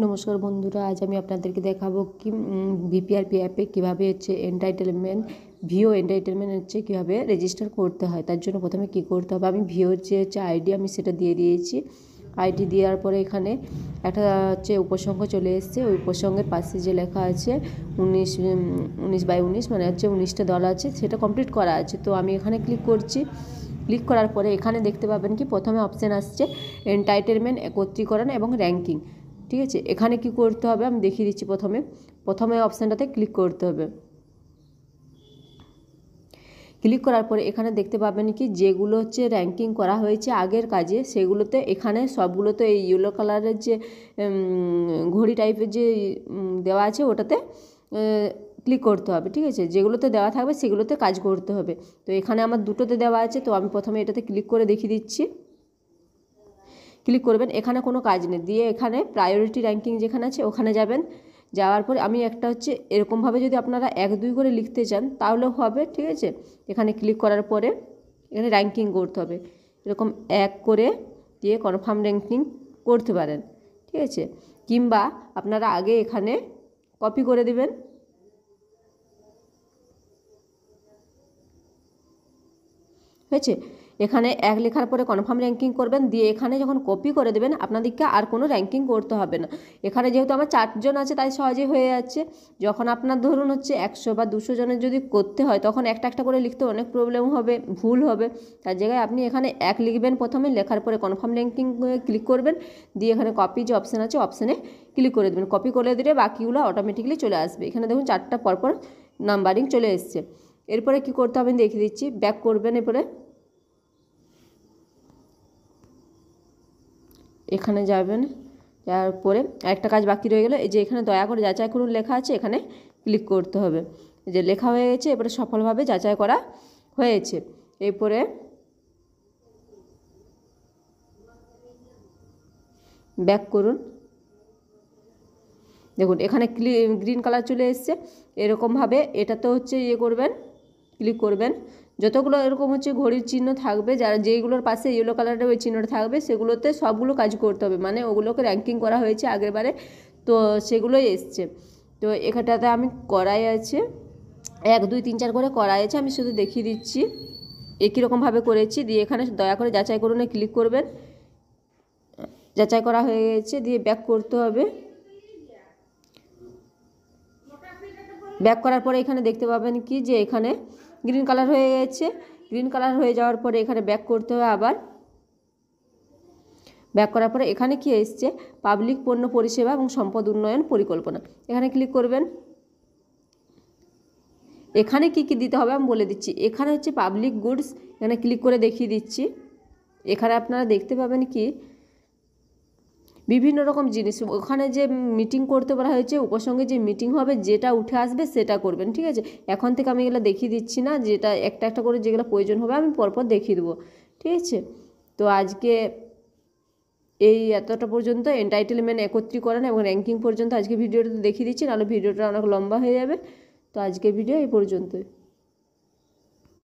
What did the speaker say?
নমস্কার বন্ধুরা, আজ আমি আপনাদেরকে দেখাবো কি ভিপিআরপি অ্যাপে কীভাবে এন্টাইটেলমেন্ট ভিও এন্টাইটেলমেন্ট কীভাবে রেজিস্টার করতে হয়। তার জন্য প্রথমে কি করতে হবে, আমি ভিওর যে আইডি আমি সেটা দিয়ে দিয়েছি। আইডি দেওয়ার পরে এখানে একটা উপসংখ্য চলে এসছে। ওই উপসংখ্যের পাশে যে লেখা আছে 19 মানে 19টা দল আছে, সেটা কমপ্লিট করা আছে। তো আমি এখানে ক্লিক করছি। ক্লিক করার পরে এখানে দেখতে পাবেন কি প্রথমে অপশান আসছে এন্টাইটেলমেন্ট একত্রীকরণ এবং র্যাঙ্কিং। ঠিক আছে, এখানে কি করতে হবে আমি দেখিয়ে দিচ্ছি। প্রথমে অপশানটাতে ক্লিক করতে হবে। ক্লিক করার পরে এখানে দেখতে পাবেন কি যেগুলো র্যাঙ্কিং করা হয়েছে আগের কাজে, সেগুলোতে এখানে সবগুলোতে এই ইয়েলো কালারের যে ঘড়ি টাইপের যে দেওয়া আছে ওটাতে ক্লিক করতে হবে। ঠিক আছে, যেগুলোতে দেওয়া থাকবে সেগুলোতে কাজ করতে হবে। তো এখানে আমার দুটোতে দেওয়া আছে, তো আমি প্রথমে এটাতে ক্লিক করে দেখিয়ে দিচ্ছি। ক্লিক করবেন, এখানে কোনো কাজ নেই, দিয়ে এখানে প্রায়োরিটি র্যাঙ্কিং যেখানে আছে ওখানে যাবেন। যাওয়ার পরে আমি একটা এরকমভাবে যদি আপনারা 1-2 করে লিখতে চান তাহলেও হবে। ঠিক আছে, এখানে ক্লিক করার পরে এখানে র্যাঙ্কিং করতে হবে, এরকম 1 করে দিয়ে কনফার্ম র্যাঙ্কিং করতে পারেন। ঠিক আছে, কিংবা আপনারা আগে এখানে কপি করে দেবেন। হয়েছে, এখানে 1 লেখার পরে কনফার্ম র্যাঙ্কিং করবেন, দিয়ে এখানে যখন কপি করে দেবেন আপনাদেরকে আর কোনো র্যাঙ্কিং করতে হবে না। এখানে যেহেতু আমার 4 জন আছে তাই সহজেই হয়ে যাচ্ছে। যখন আপনার ধরুন 100 বা 200 জনের যদি করতে হয় তখন একটা একটা করে লিখতে অনেক প্রবলেম হবে, ভুল হবে। তার জায়গায় আপনি এখানে 1 লিখবেন, প্রথমে লেখার পরে কনফার্ম র্যাঙ্কিং ক্লিক করবেন, দিয়ে এখানে কপি যে অপশান আছে অপশানে ক্লিক করে দেবেন। কপি করে দিলে বাকিগুলো অটোমেটিক্যালি চলে আসবে। এখানে দেখুন 4টা পরপর নাম্বারিং চলে এসছে। এরপরে কি করতে হবে দেখিয়ে দিচ্ছি। ব্যাক করবেন, এরপরে এখানে যাবেন, যাওয়ার পরে একটা কাজ বাকি রয়ে গেল। এই যে এখানে দয়া করে যাচাই করুন লেখা আছে, এখানে ক্লিক করতে হবে। এই যে লেখা হয়ে গেছে, এরপরে সফলভাবে যাচাই করা হয়েছে। এরপরে ব্যাক করুন, দেখুন এখানে গ্রিন কালার চলে এসছে। এরকমভাবে এটাতে করবেন, ক্লিক করবেন। যতগুলো এরকম ঘড়ির চিহ্ন থাকবে, যেইগুলোর পাশে ইয়েলো কালারের ওই চিহ্নটা থাকবে সেগুলোতে সবগুলো কাজ করতে হবে, মানে ওগুলোকে র্যাঙ্কিং করা হয়েছে আগেরবারে, তো সেগুলোই এসছে। তো এখানটাতে আমি করাই আছে 1 2 3 4 করে করা আছে, আমি শুধু দেখিয়ে দিচ্ছি একই রকমভাবে করেছি। দিয়ে এখানে দয়া করে যাচাই করুন ক্লিক করবেন। যাচাই করা হয়ে গেছে, দিয়ে ব্যাক করতে হবে। ব্যাক করার পরে এখানে দেখতে পাবেন কি যে এখানে গ্রিন কালার হয়ে গেছে। গ্রিন কালার হয়ে যাওয়ার পরে এখানে ব্যাক করতে হবে আবার। ব্যাক করার পরে এখানে কি এসছে, পাবলিক পণ্য পরিষেবা এবং সম্পদ উন্নয়ন পরিকল্পনা, এখানে ক্লিক করবেন। এখানে কি কি দিতে হবে আমি বলে দিচ্ছি। এখানে পাবলিক গুডস, এখানে ক্লিক করে দেখিয়ে দিচ্ছি। এখানে আপনারা দেখতে পাবেন কি বিভিন্ন রকম জিনিস, ওখানে যে মিটিং করতে বলা হয়েছে উপসঙ্গে যে মিটিং হবে যেটা উঠে আসবে সেটা করবেন। ঠিক আছে, এখন থেকে আমি এগুলো দেখিয়ে দিচ্ছি না, যেটা একটা একটা করে যেগুলো প্রয়োজন হবে আমি পরপর দেখিয়ে দেবো। ঠিক আছে, তো আজকে এই এতটা পর্যন্ত এন্টাইটেলমেন্ট একত্রীকরণ এবং র্যাঙ্কিং পর্যন্ত আজকে ভিডিওটা দেখিয়ে দিচ্ছি, নাহলে ভিডিওটা অনেক লম্বা হয়ে যাবে। তো আজকে ভিডিও এই পর্যন্তই।